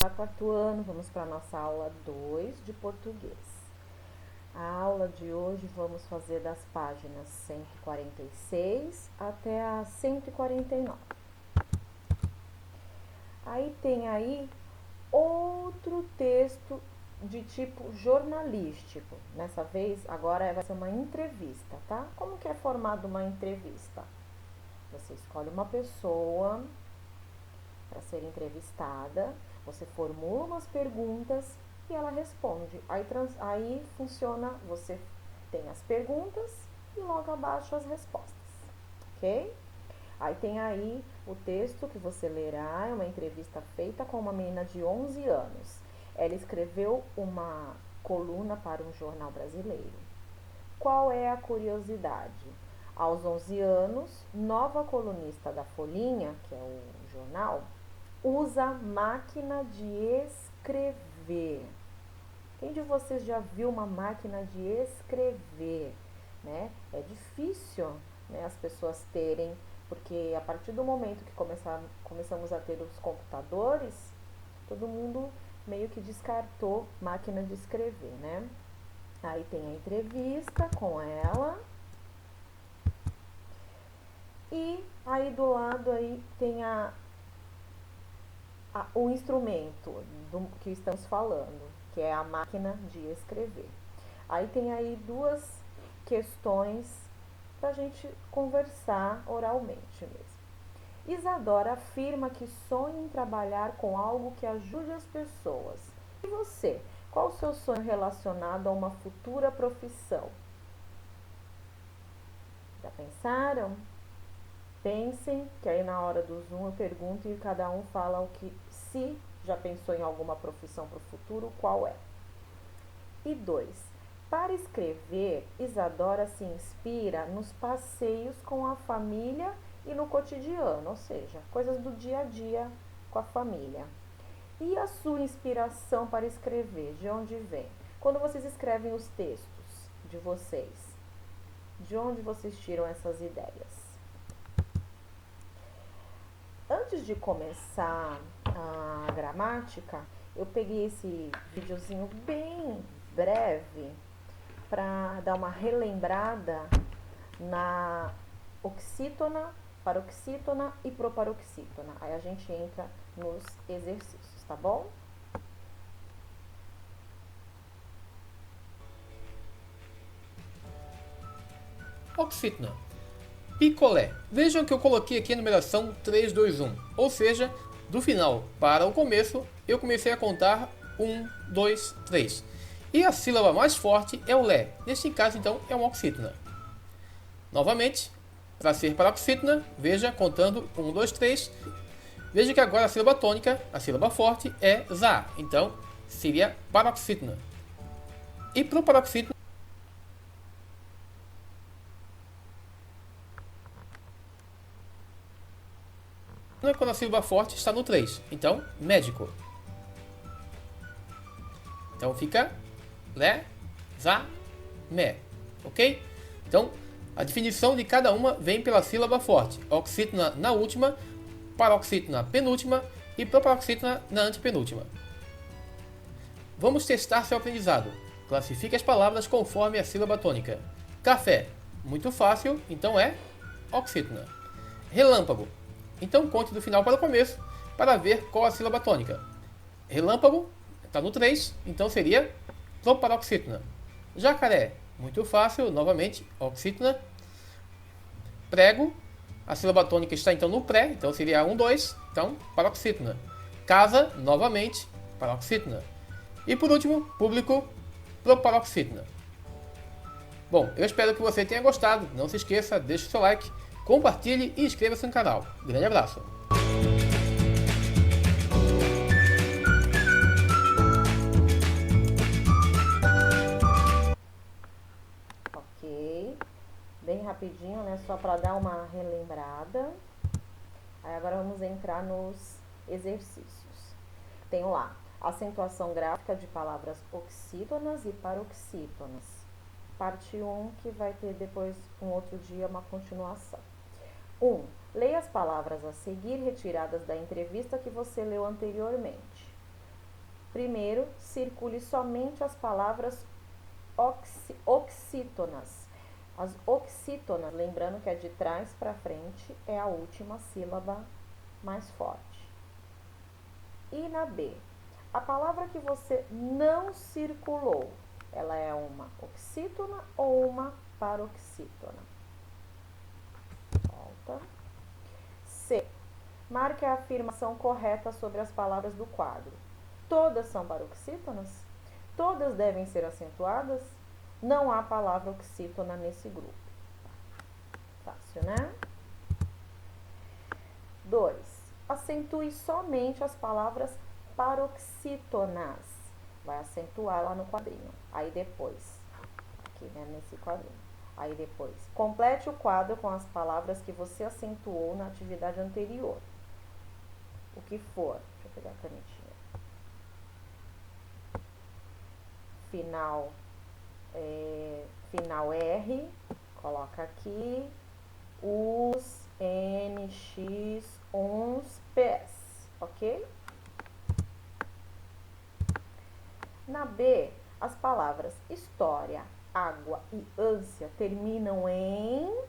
Quarto ano, vamos para a nossa aula 2 de português. A aula de hoje vamos fazer das páginas 146 até a 149. Aí tem aí outro texto de tipo jornalístico. Nessa vez, agora vai ser uma entrevista, tá? Como que é formada uma entrevista? Você escolhe uma pessoa para ser entrevistada, você formula umas perguntas e ela responde. Aí funciona, você tem as perguntas e logo abaixo as respostas, ok? Aí tem aí o texto que você lerá, é uma entrevista feita com uma menina de 11 anos. Ela escreveu uma coluna para um jornal brasileiro. Qual é a curiosidade? Aos 11 anos, nova colunista da Folhinha, que é o jornal, usa máquina de escrever. Quem de vocês já viu uma máquina de escrever? Né? É difícil, né, as pessoas terem, porque a partir do momento que começamos a ter os computadores, todo mundo meio que descartou máquina de escrever, né? Aí tem a entrevista com ela. E aí do lado aí tem o instrumento que estamos falando, que é a máquina de escrever. Aí tem aí duas questões para a gente conversar oralmente mesmo. Isadora afirma que sonha em trabalhar com algo que ajude as pessoas. E você? Qual o seu sonho relacionado a uma futura profissão? Já pensaram? Pensem, que aí na hora do Zoom eu pergunto e cada um fala o que, se já pensou em alguma profissão para o futuro, qual é. E 2. Para escrever, Isadora se inspira nos passeios com a família e no cotidiano, ou seja, coisas do dia a dia com a família. E a sua inspiração para escrever, de onde vem? Quando vocês escrevem os textos de vocês, de onde vocês tiram essas ideias? Antes de começar a gramática, eu peguei esse videozinho bem breve para dar uma relembrada na oxítona, paroxítona e proparoxítona. Aí a gente entra nos exercícios, tá bom? Oxítona. Picolé. Vejam que eu coloquei aqui a numeração 3, 2, 1. Ou seja, do final para o começo, eu comecei a contar 1, 2, 3. E a sílaba mais forte é o Lé. Neste caso, então, é uma oxítona. Novamente, para ser paroxítona, veja contando 1, 2, 3. Veja que agora a sílaba tônica, a sílaba forte, é Zá. Então, seria paroxítona. E para o paroxítona, quando a sílaba forte está no 3. Então, médico. Então fica Lé, Zá, Mé. Ok? Então, a definição de cada uma vem pela sílaba forte. Oxítona na última, paroxítona penúltima e proparoxítona na antepenúltima. Vamos testar seu aprendizado. Classifique as palavras conforme a sílaba tônica. Café, muito fácil, então é oxítona. Relâmpago, então conte do final para o começo para ver qual a sílaba tônica. Relâmpago está no 3, então seria proparoxítona. Jacaré, muito fácil, novamente, oxítona. Prego, a sílaba tônica está então no pré, então seria 1, 2, então paroxítona. Casa, novamente, paroxítona. E por último, público, proparoxítona. Bom, eu espero que você tenha gostado. Não se esqueça, deixe o seu like, compartilhe e inscreva-se no canal. Grande abraço! Ok. Bem rapidinho, né? Só para dar uma relembrada. Aí agora vamos entrar nos exercícios. Tenho lá acentuação gráfica de palavras oxítonas e paroxítonas. Parte 1, que vai ter depois, um outro dia, uma continuação. 1. Leia as palavras a seguir retiradas da entrevista que você leu anteriormente. Primeiro, circule somente as palavras oxítonas. As oxítonas, lembrando que é de trás para frente, é a última sílaba mais forte. E na B, a palavra que você não circulou, ela é uma oxítona ou uma paroxítona? Volta. C, marque a afirmação correta sobre as palavras do quadro. Todas são paroxítonas? Todas devem ser acentuadas? Não há palavra oxítona nesse grupo. Fácil, né? 2. Acentue somente as palavras paroxítonas. Vai acentuar lá no quadrinho. Aí depois, aqui, né, nesse quadrinho. Aí depois, complete o quadro com as palavras que você acentuou na atividade anterior. O que for. Deixa eu pegar a canetinha. Final R, coloca aqui os NX, uns, pés, ok? Na B, as palavras história, água e ânsia terminam em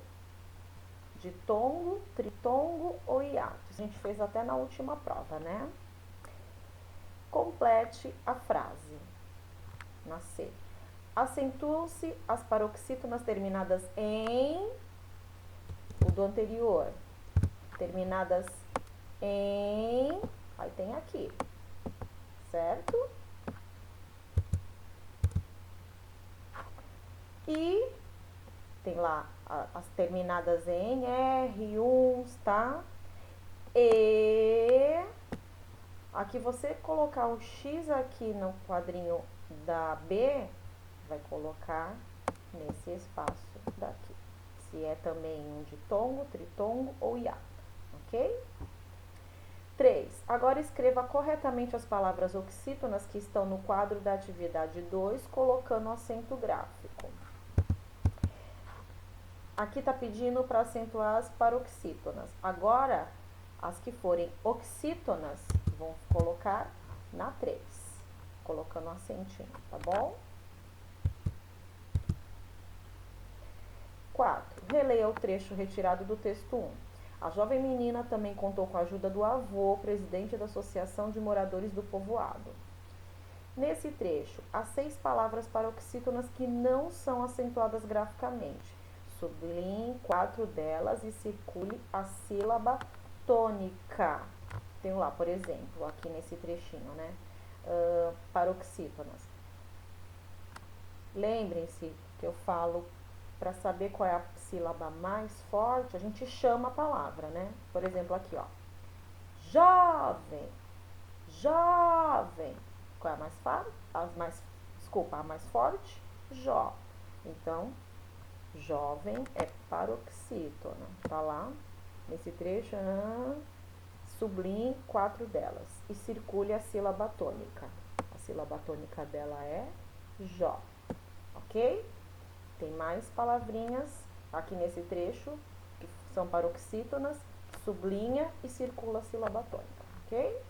ditongo, tritongo ou hiato. A gente fez até na última prova, né? Complete a frase. Na C. Acentuam-se as paroxítonas terminadas em... O do anterior. Terminadas em... Aí tem aqui. Certo? E tem lá as terminadas em R, uns, tá? E... Aqui você colocar o X aqui no quadrinho da B, vai colocar nesse espaço daqui. Se é também um ditongo, tritongo ou hiato, ok? 3. Agora escreva corretamente as palavras oxítonas que estão no quadro da atividade 2, colocando o acento gráfico. Aqui está pedindo para acentuar as paroxítonas. Agora, as que forem oxítonas, vão colocar na 3, colocando um acentinho, tá bom? 4. Releia o trecho retirado do texto 1. A jovem menina também contou com a ajuda do avô, presidente da Associação de Moradores do Povoado. Nesse trecho, há 6 palavras paroxítonas que não são acentuadas graficamente. Sublinhe 4 delas e circule a sílaba tônica. Tem lá, por exemplo, aqui nesse trechinho, né? Paroxítonas. Lembrem-se que eu falo, para saber qual é a sílaba mais forte, a gente chama a palavra, né? Por exemplo, aqui, ó. Jovem, jovem. Qual é a mais forte? A mais forte? Jó. Então, jovem é paroxítona. Tá lá, nesse trecho, sublinhe 4 delas e circule a sílaba tônica. A sílaba tônica dela é Jó, ok? Tem mais palavrinhas aqui nesse trecho, que são paroxítonas, sublinha e circula a sílaba tônica, ok?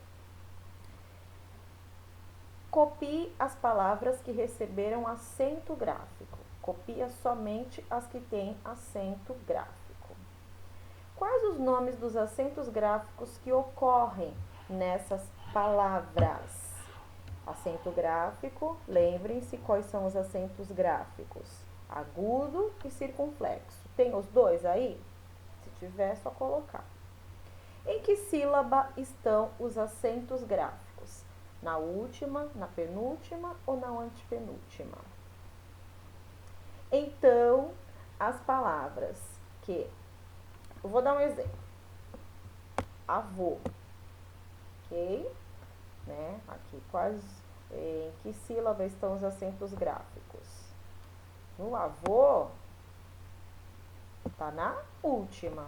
Copie as palavras que receberam acento gráfico. Copia somente as que têm acento gráfico. Quais os nomes dos acentos gráficos que ocorrem nessas palavras? Acento gráfico, lembrem-se quais são os acentos gráficos. Agudo e circunflexo. Tem os dois aí? Se tiver, é só colocar. Em que sílaba estão os acentos gráficos? Na última, na penúltima ou na antepenúltima? Então, as palavras que... Eu vou dar um exemplo. Avô. Ok? Né? Aqui, em que sílaba estão os acentos gráficos? No avô, tá na última.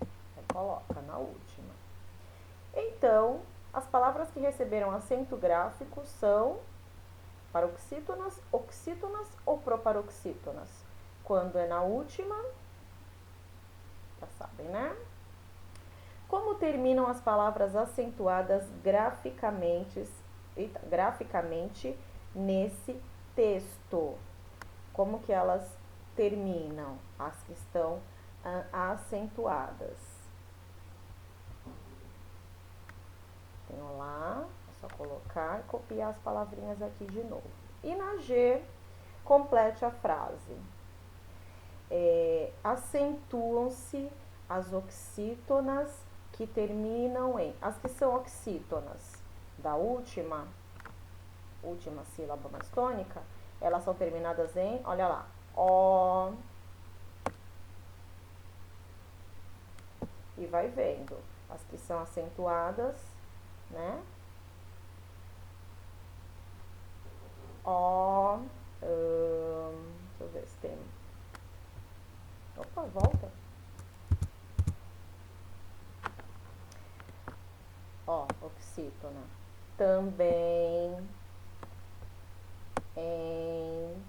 Aí coloca na última. Então, as palavras que receberam acento gráfico são paroxítonas, oxítonas ou proparoxítonas? Quando é na última, já sabem, né? Como terminam as palavras acentuadas graficamente graficamente nesse texto. Como que elas terminam? As que estão acentuadas. Tenho lá, é só colocar e copiar as palavrinhas aqui de novo. E na G, complete a frase. Acentuam-se as oxítonas que terminam em... As que são oxítonas da última sílaba mais tônica, elas são terminadas em, olha lá, O. E vai vendo. As que são acentuadas, né? O. Deixa eu ver se tem... Opa, volta. Ó, oxítona. Também em...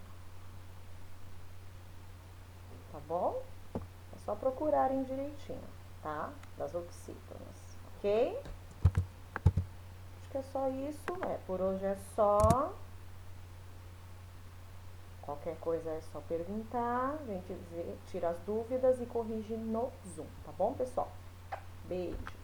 Tá bom? É só procurarem direitinho, tá? Das oxítonas, ok? Acho que é só isso. Por hoje é só. Qualquer coisa é só perguntar, a gente tira as dúvidas e corrige no Zoom, tá bom, pessoal? Beijo!